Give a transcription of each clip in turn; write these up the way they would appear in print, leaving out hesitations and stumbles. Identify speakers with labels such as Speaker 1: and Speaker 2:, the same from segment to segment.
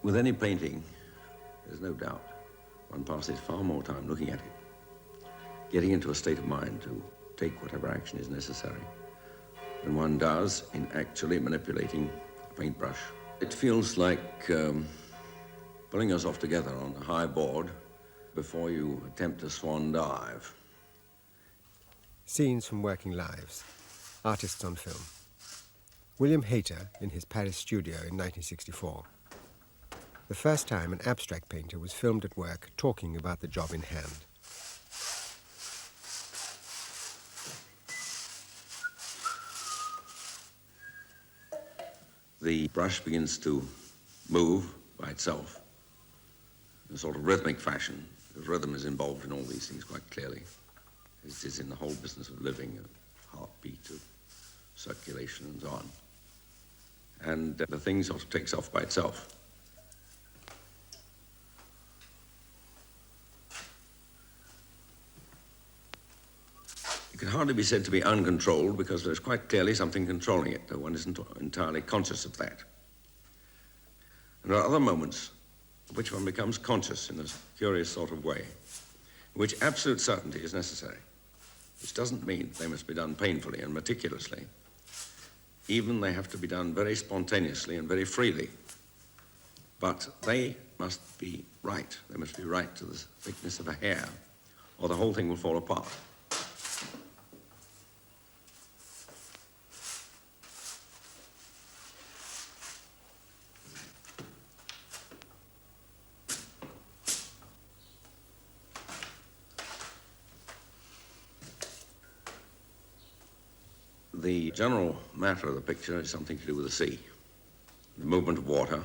Speaker 1: With any painting, there's no doubt, one passes far more time looking at it, getting into a state of mind to take whatever action is necessary, than one does in actually manipulating a paintbrush. It feels like pulling us off together on a high board before you attempt a swan dive.
Speaker 2: Scenes from working lives, artists on film. William Hayter in his Paris studio in 1964. The first time an abstract painter was filmed at work talking about the job in hand.
Speaker 1: The brush begins to move by itself in a sort of rhythmic fashion. The rhythm is involved in all these things quite clearly. It is in the whole business of living, of heartbeat, of circulation, and so on. And the thing sort of takes off by itself. It can hardly be said to be uncontrolled because there's quite clearly something controlling it, though one isn't entirely conscious of that. And there are other moments in which one becomes conscious in a curious sort of way, in which absolute certainty is necessary, which doesn't mean they must be done painfully and meticulously. Even they have to be done very spontaneously and very freely. But they must be right. They must be right to the thickness of a hair, or the whole thing will fall apart. The general matter of the picture is something to do with the sea, the movement of water,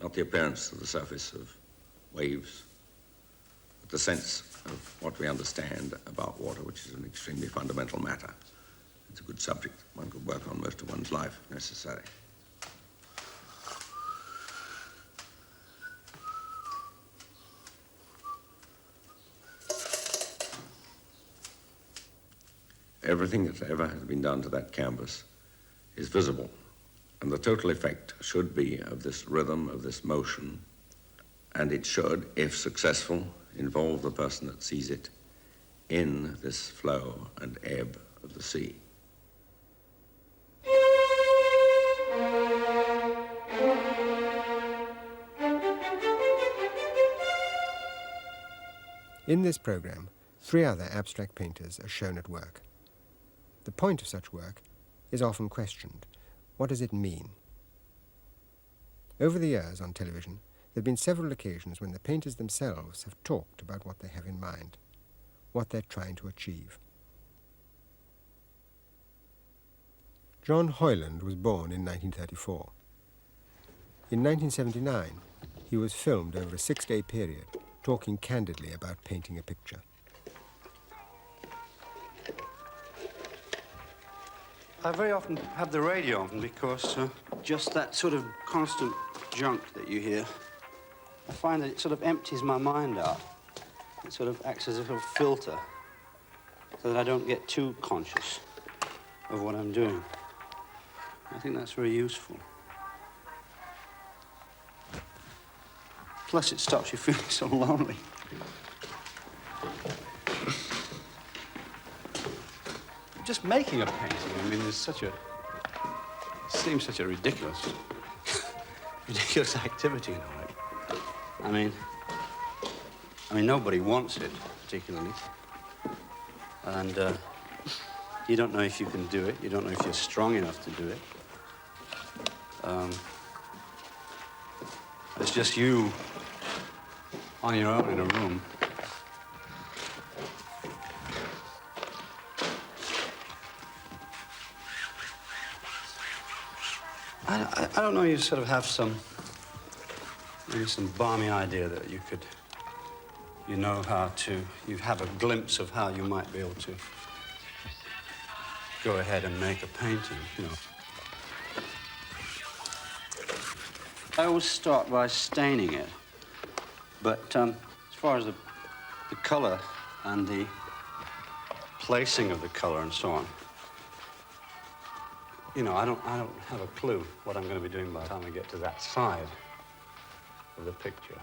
Speaker 1: not the appearance of the surface of waves, but the sense of what we understand about water, which is an extremely fundamental matter. It's a good subject one could work on most of one's life, if necessary. Everything that ever has been done to that canvas is visible, and the total effect should be of this rhythm, of this motion, and it should, if successful, involve the person that sees it in this flow and ebb of the sea.
Speaker 2: In this program, 3 other abstract painters are shown at work. The point of such work is often questioned. What does it mean? Over the years on television, there have been several occasions when the painters themselves have talked about what they have in mind, what they're trying to achieve. John Hoyland was born in 1934. In 1979, he was filmed over a 6-day period, talking candidly about painting a picture.
Speaker 3: I very often have the radio on because just that sort of constant junk that you hear, I find that it sort of empties my mind out. It sort of acts as a sort of filter so that I don't get too conscious of what I'm doing. I think that's very useful. Plus, it stops you feeling so lonely. Just making a painting, I mean, is such a... seems such a ridiculous activity in a way. I mean, nobody wants it, particularly. And you don't know if you can do it. You don't know if you're strong enough to do it. It's just you on your own in a room. I don't know, you sort of have maybe some balmy idea that you could, you have a glimpse of how you might be able to go ahead and make a painting, you know. I always start by staining it, but as far as the color and the placing of the color and so on, you know, I don't have a clue what I'm going to be doing by the time I get to that side. of the picture.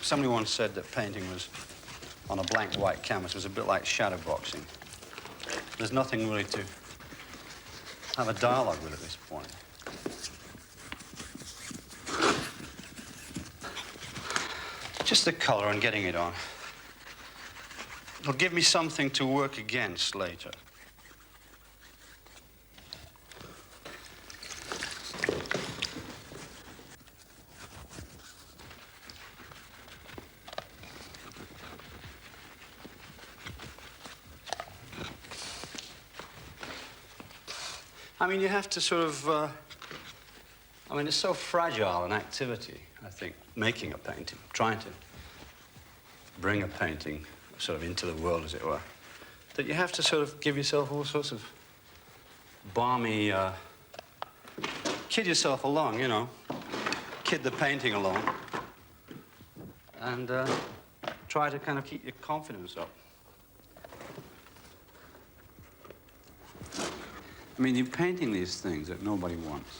Speaker 3: Somebody once said that painting was on a blank white canvas was a bit like shadow boxing. There's nothing really to have a dialogue with at this point. Just the color and getting it on. It'll give me something to work against later. I mean, you have to sort of, I mean, it's so fragile an activity, I think, making a painting, trying to bring a painting sort of into the world, as it were, that you have to sort of give yourself all sorts of balmy, kid yourself along, you know, kid the painting along, and try to kind of keep your confidence up. I mean, you're painting these things that nobody wants.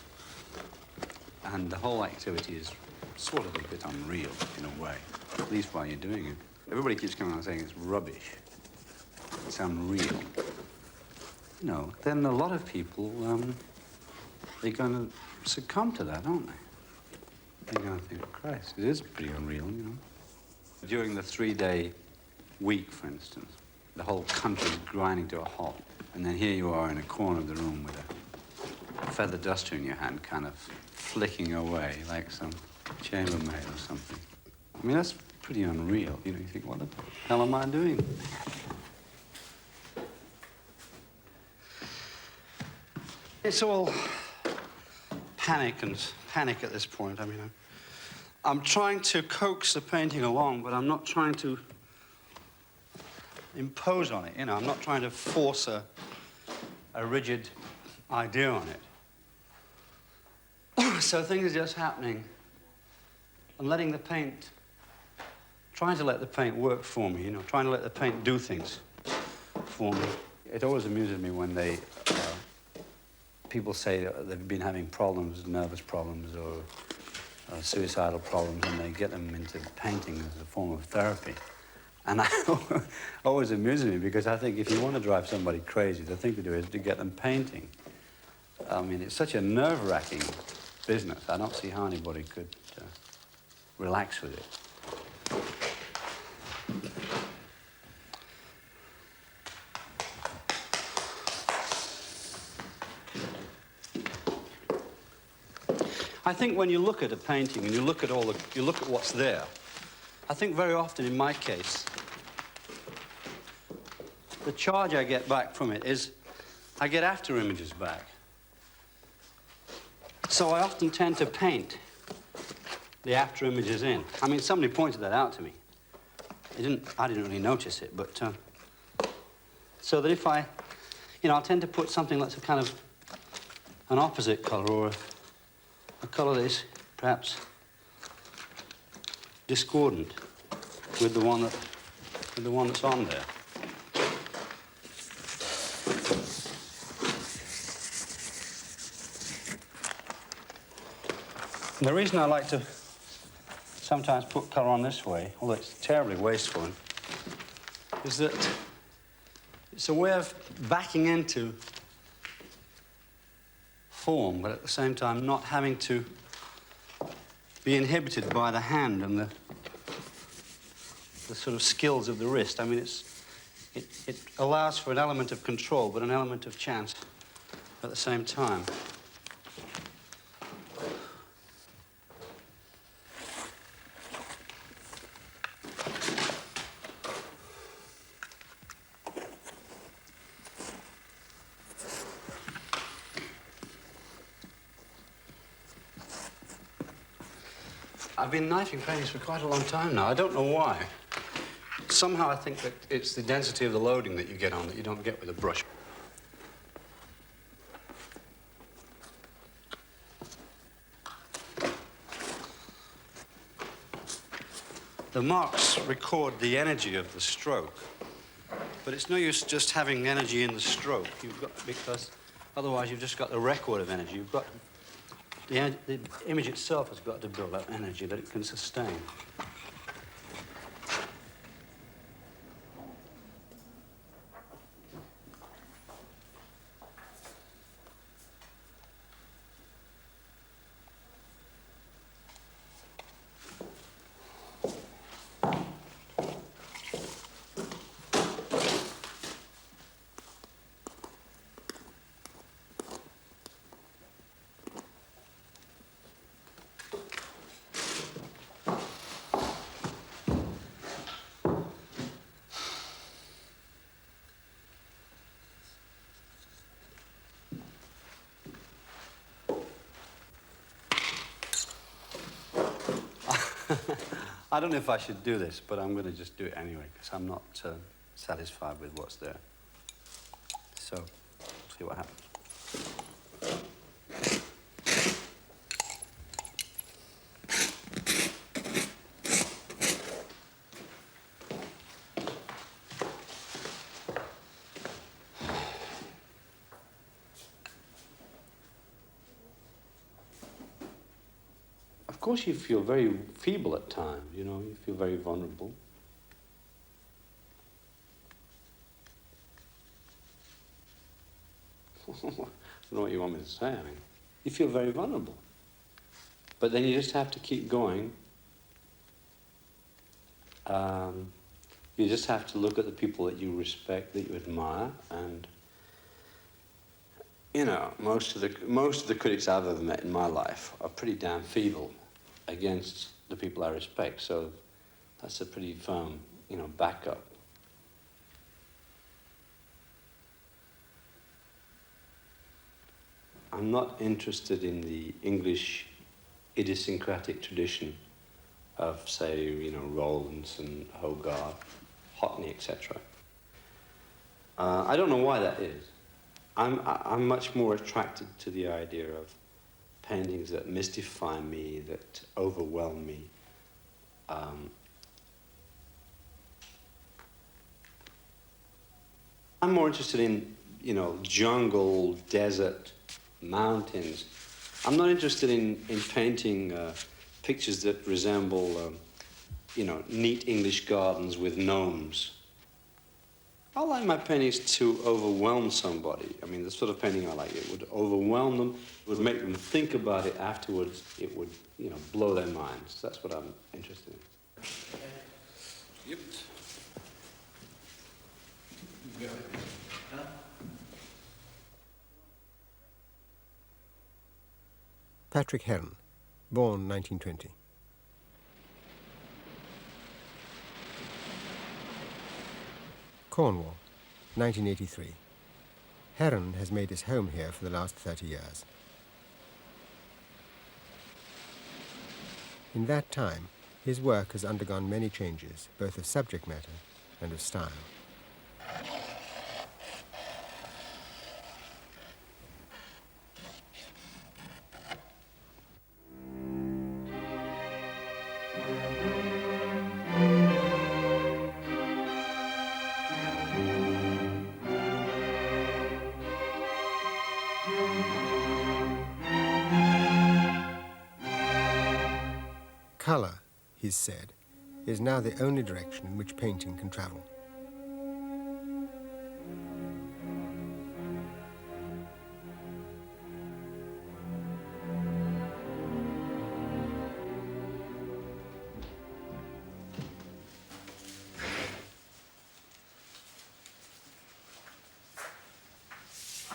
Speaker 3: And the whole activity is sort of a bit unreal, in a way, at least while you're doing it. Everybody keeps coming out saying it's rubbish. It's unreal. You know, then a lot of people, they're going to succumb to that, aren't they? They're going to think, Christ, it is pretty unreal, you know. During the 3-day week, for instance, the whole country's grinding to a halt. And then here you are in a corner of the room with a feather duster in your hand, kind of flicking away like some chambermaid or something. I mean, that's pretty unreal. You know, you think, what the hell am I doing? It's all panic at this point. I mean, I'm trying to coax the painting along, but I'm not trying to impose on it, you know. I'm not trying to force a rigid idea on it. So things are just happening. I'm letting the paint, trying to let the paint work for me, you know, trying to let the paint do things for me. It always amuses me when people say that they've been having problems, nervous problems or suicidal problems, and they get them into painting as a form of therapy. And that always amuses me, because I think if you want to drive somebody crazy, the thing to do is to get them painting. I mean, it's such a nerve-wracking business. I don't see how anybody could relax with it. I think when you look at a painting and you look at what's there, I think very often in my case, the charge I get back from it is I get after images back. So I often tend to paint the after images in. I mean, somebody pointed that out to me. I didn't really notice it, but so that if I'll tend to put something that's a kind of an opposite color, or a color that is perhaps discordant with the one that's on there. And the reason I like to sometimes put color on this way, although it's terribly wasteful, is that it's a way of backing into form, but at the same time not having to be inhibited by the hand and the sort of skills of the wrist. I mean, it allows for an element of control, but an element of chance at the same time. I've been knifing paintings for quite a long time now. I don't know why. Somehow I think that it's the density of the loading that you get on that you don't get with a brush. The marks record the energy of the stroke, but it's no use just having energy in the stroke. Because otherwise you've just got the record of energy. You've got The image itself has got to build up energy that it can sustain. I don't know if I should do this, but I'm going to just do it anyway, because I'm not satisfied with what's there. So, see what happens. Of course, you feel very feeble at times, you know, you feel very vulnerable. I don't know what you want me to say. I mean, you feel very vulnerable. But then you just have to keep going. You just have to look at the people that you respect, that you admire, and you know, most of the critics I've ever met in my life are pretty damn feeble against the people I respect. So that's a pretty firm, you know, backup. I'm not interested in the English idiosyncratic tradition of, say, you know, Rawlinson, Hogarth, Hockney, etc. I don't know why that is. I'm much more attracted to the idea of paintings that mystify me, that overwhelm me. I'm more interested in, you know, jungle, desert, mountains. I'm not interested in painting pictures that resemble, you know, neat English gardens with gnomes. I like my paintings to overwhelm somebody. I mean, the sort of painting I like, it would overwhelm them, it would make them think about it afterwards, it would, you know, blow their minds. That's what I'm interested in.
Speaker 4: Yep. You got it. Huh?
Speaker 2: Patrick Heron, born 1920. Cornwall, 1983. Heron has made his home here for the last 30 years. In that time, his work has undergone many changes, both of subject matter and of style. Colour, he's said, is now the only direction in which painting can travel.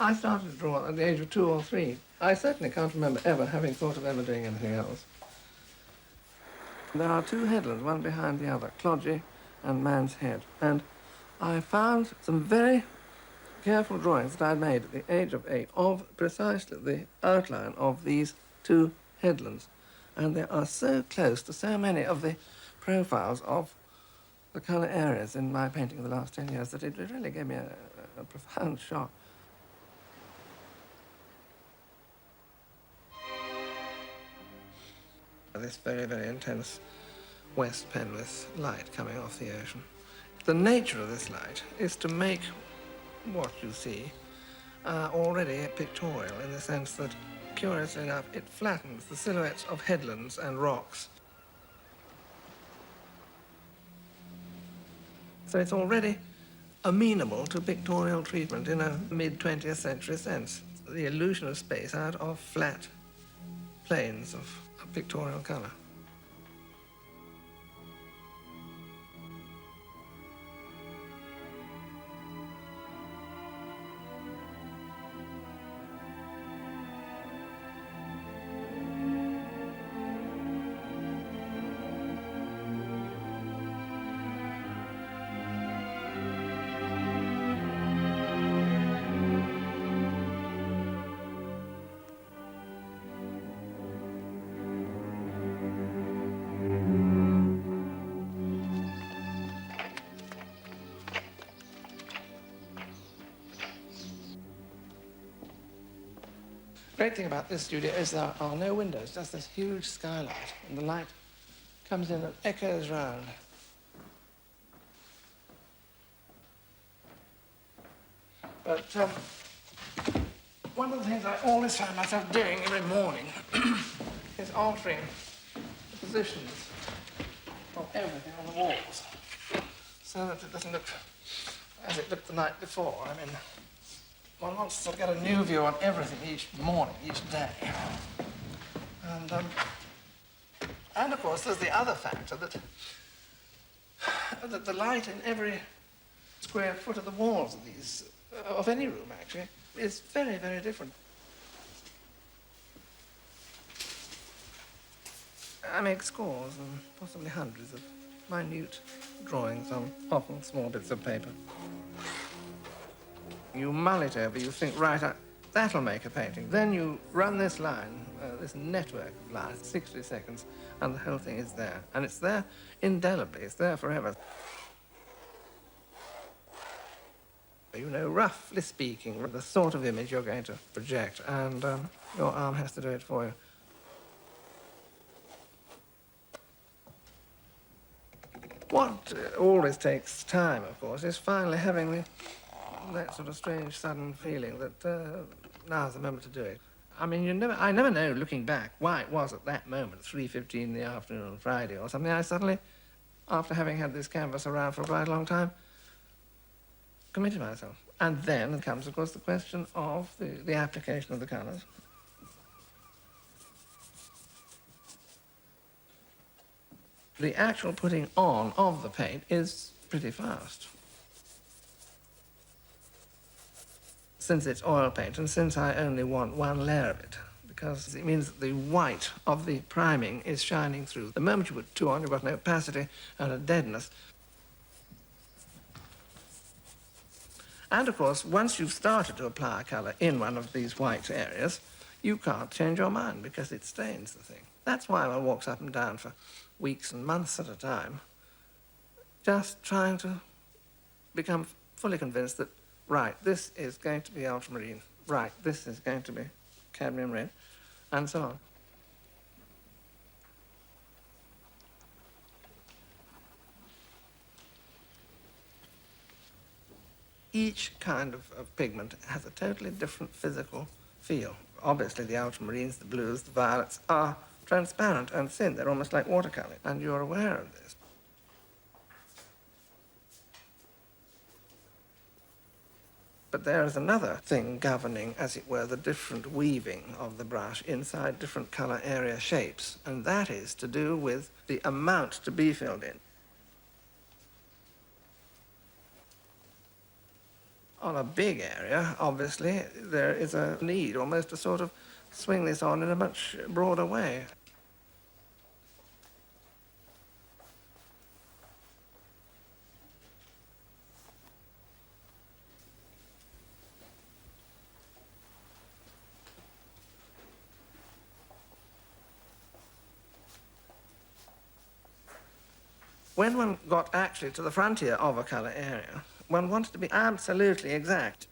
Speaker 4: I started to draw at the age of 2 or 3. I certainly can't remember ever having thought of ever doing anything else. There are 2 headlands, one behind the other, Clodgey and Man's Head. And I found some very careful drawings that I'd made at the age of 8 of precisely the outline of these 2 headlands. And they are so close to so many of the profiles of the colour areas in my painting of the last 10 years that it really gave me a profound shock. This very, very intense West Penwith light coming off the ocean. The nature of this light is to make what you see already pictorial, in the sense that curiously enough, it flattens the silhouettes of headlands and rocks. So it's already amenable to pictorial treatment in a mid-20th century sense. The illusion of space out of flat planes of pictorial colour. Great thing about this studio is there are no windows, just this huge skylight, and the light comes in and echoes round. But one of the things I always find myself doing every morning is altering the positions of everything on the walls so that it doesn't look as it looked the night before. I mean, one wants to get a new view on everything each morning, each day. And of course, there's the other factor that the light in every square foot of the walls of these, of any room actually, is very, very different. I make scores and possibly hundreds of minute drawings on often small bits of paper. You mull it over, you think, right, that'll make a painting. Then you run this line, this network of lines, 60 seconds, and the whole thing is there. And it's there indelibly, it's there forever. You know, roughly speaking, the sort of image you're going to project, and your arm has to do it for you. What always takes time, of course, is finally having that sort of strange, sudden feeling that now's the moment to do it. I mean, I never know, looking back, why it was at that moment, 3:15 in the afternoon on Friday or something. I suddenly, after having had this canvas around for quite a long time, committed myself. And then comes, of course, the question of the application of the colours. The actual putting on of the paint is pretty fast. Since it's oil paint, and since I only want one layer of it, because it means that the white of the priming is shining through. The moment you put two on, you've got an opacity and a deadness. And, of course, once you've started to apply a colour in one of these white areas, you can't change your mind because it stains the thing. That's why one walks up and down for weeks and months at a time, just trying to become fully convinced that, right, this is going to be ultramarine, right, this is going to be cadmium red, and so on. Each kind of pigment has a totally different physical feel. Obviously, the ultramarines, the blues, the violets are transparent and thin. They're almost like watercolour, and you're aware of this. But there is another thing governing, as it were, the different weaving of the brush inside different colour area shapes, and that is to do with the amount to be filled in. On a big area, obviously, there is a need almost to sort of swing this on in a much broader way. When one got actually to the frontier of a colour area, one wanted to be absolutely exact.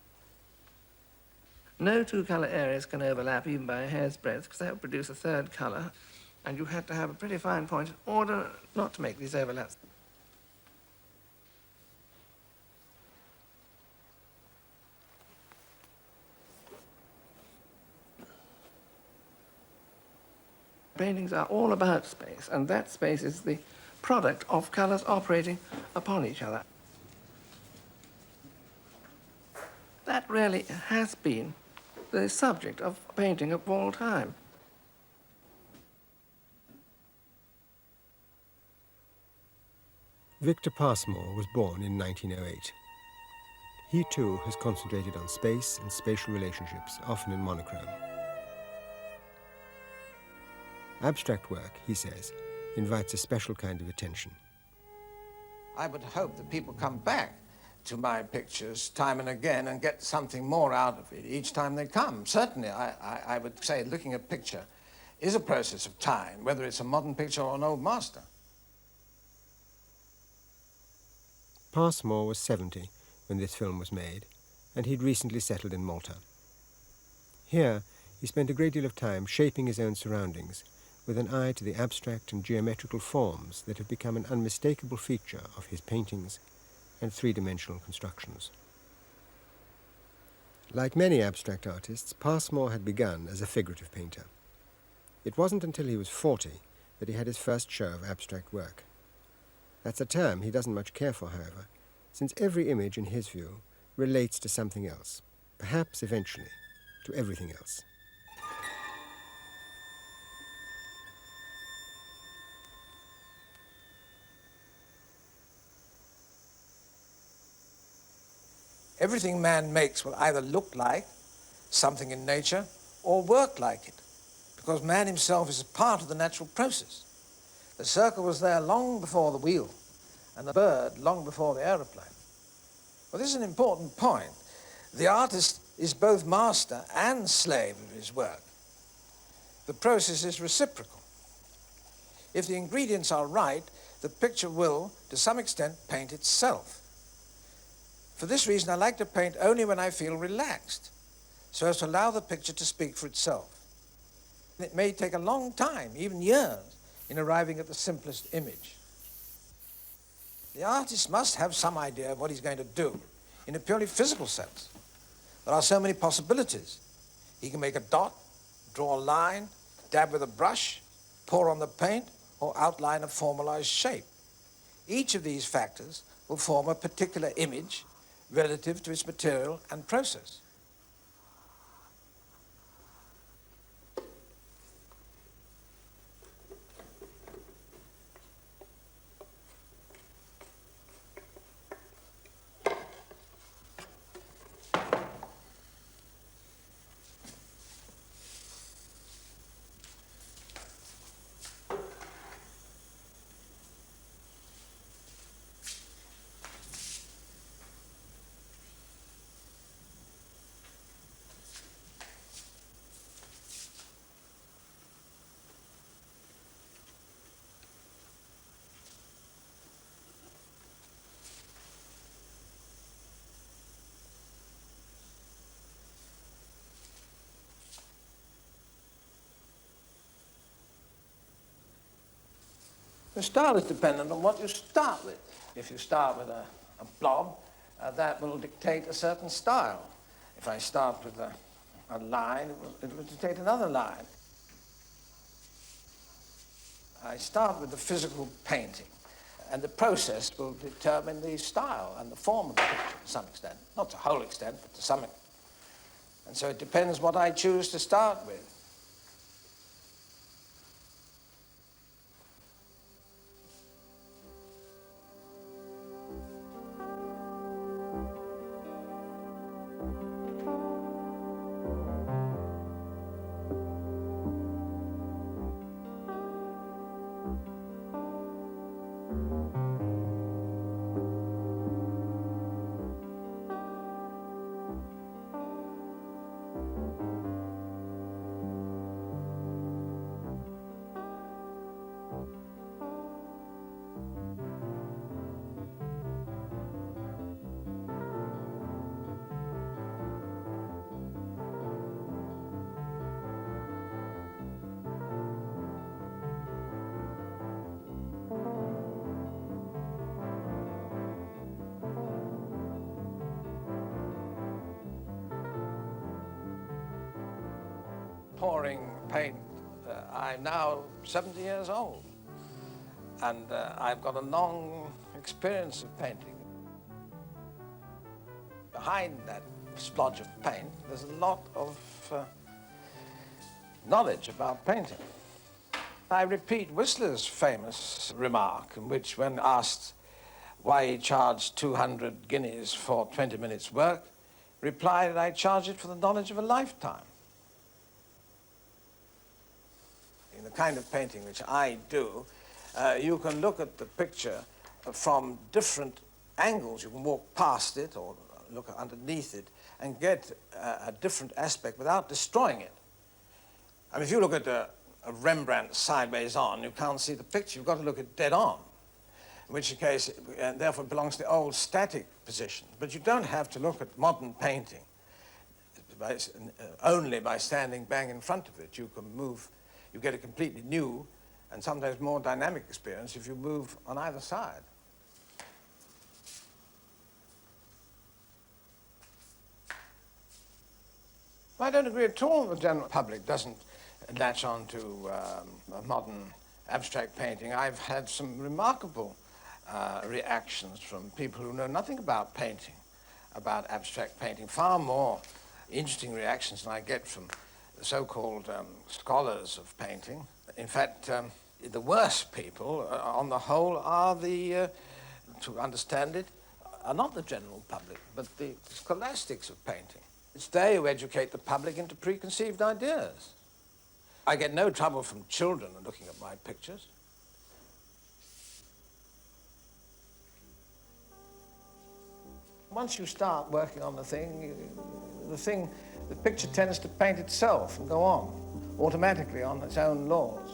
Speaker 4: No two colour areas can overlap even by a hair's breadth, because that would produce a third colour, and you had to have a pretty fine point in order not to make these overlaps. Paintings are all about space, and that space is the product of colours operating upon each other. That really has been the subject of painting of all time.
Speaker 2: Victor Passmore was born in 1908. He too has concentrated on space and spatial relationships, often in monochrome. Abstract work, he says, invites a special kind of attention.
Speaker 5: I would hope that people come back to my pictures time and again and get something more out of it each time they come. Certainly, I would say looking at a picture is a process of time, whether it's a modern picture or an old master.
Speaker 2: Passmore was 70 when this film was made, and he'd recently settled in Malta. Here, he spent a great deal of time shaping his own surroundings with an eye to the abstract and geometrical forms that have become an unmistakable feature of his paintings and three-dimensional constructions. Like many abstract artists, Passmore had begun as a figurative painter. It wasn't until he was 40 that he had his first show of abstract work. That's a term he doesn't much care for, however, since every image, in his view, relates to something else, perhaps eventually to everything else.
Speaker 5: Everything man makes will either look like something in nature or work like it, because man himself is a part of the natural process. The circle was there long before the wheel, and the bird long before the aeroplane. Well, this is an important point. The artist is both master and slave of his work. The process is reciprocal. If the ingredients are right, the picture will, to some extent, paint itself. For this reason, I like to paint only when I feel relaxed, so as to allow the picture to speak for itself. It may take a long time, even years, in arriving at the simplest image. The artist must have some idea of what he's going to do in a purely physical sense. There are so many possibilities. He can make a dot, draw a line, dab with a brush, pour on the paint, or outline a formalized shape. Each of these factors will form a particular image relative to its material and process. The style is dependent on what you start with. If you start with a blob, that will dictate a certain style. If I start with a line, it will dictate another line. I start with the physical painting, and the process will determine the style and the form of the picture to some extent. Not to the whole extent, but to some extent. And so it depends what I choose to start with. Pouring paint I'm now 70 years old, and I've got a long experience of painting. Behind that splodge of paint, there's a lot of knowledge about painting. I repeat Whistler's famous remark, in which, when asked why he charged 200 guineas for 20 minutes' work, replied, I charge it for the knowledge of a lifetime. In the kind of painting which I do, you can look at the picture from different angles. You can walk past it or look underneath it and get a different aspect without destroying it. I mean, if you look at a Rembrandt sideways on, you can't see the picture. You've got to look at dead on, in which case, therefore, it belongs to the old static position. But you don't have to look at modern painting only by standing bang in front of it. You can move, you get a completely new and sometimes more dynamic experience if you move on either side. I don't agree at all. The general public doesn't latch on to modern abstract painting. I've had some remarkable reactions from people who know nothing about painting, about abstract painting, far more interesting reactions than I get from the so-called scholars of painting. In fact, the worst people, on the whole, are the, to understand it, are not the general public, but the scholastics of painting. It's they who educate the public into preconceived ideas. I get no trouble from children looking at my pictures. Once you start working on the picture tends to paint itself and go on automatically on its own laws.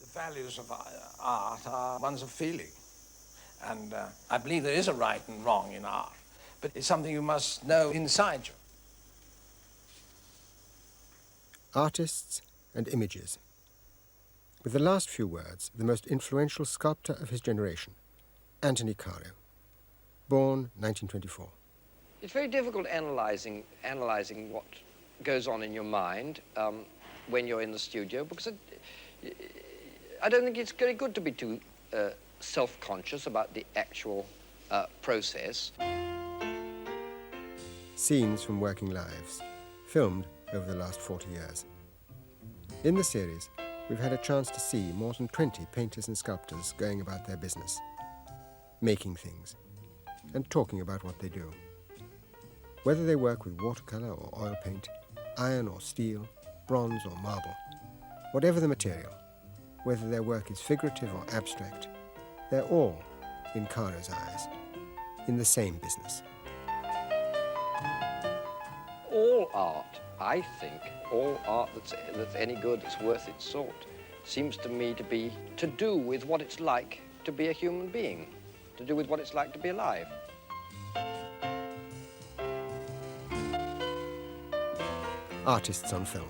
Speaker 5: The values of art are ones of feeling. And I believe there is a right and wrong in art, but it's something you must know inside you.
Speaker 2: Artists and images. With the last few words, the most influential sculptor of his generation, Anthony Caro, born 1924.
Speaker 6: It's very difficult analyzing what goes on in your mind when you're in the studio, because I don't think it's very good to be too self-conscious about the actual process.
Speaker 2: Scenes from working lives, filmed over the last 40 years. In the series, we've had a chance to see more than 20 painters and sculptors going about their business, making things, and talking about what they do. Whether they work with watercolor or oil paint, iron or steel, bronze or marble, whatever the material, whether their work is figurative or abstract, they're all, in Caro's eyes, in the same business.
Speaker 6: All art, I think, all art that's any good, that's worth its salt, seems to me to be to do with what it's like to be a human being, to do with what it's like to be alive.
Speaker 2: Artists on Film.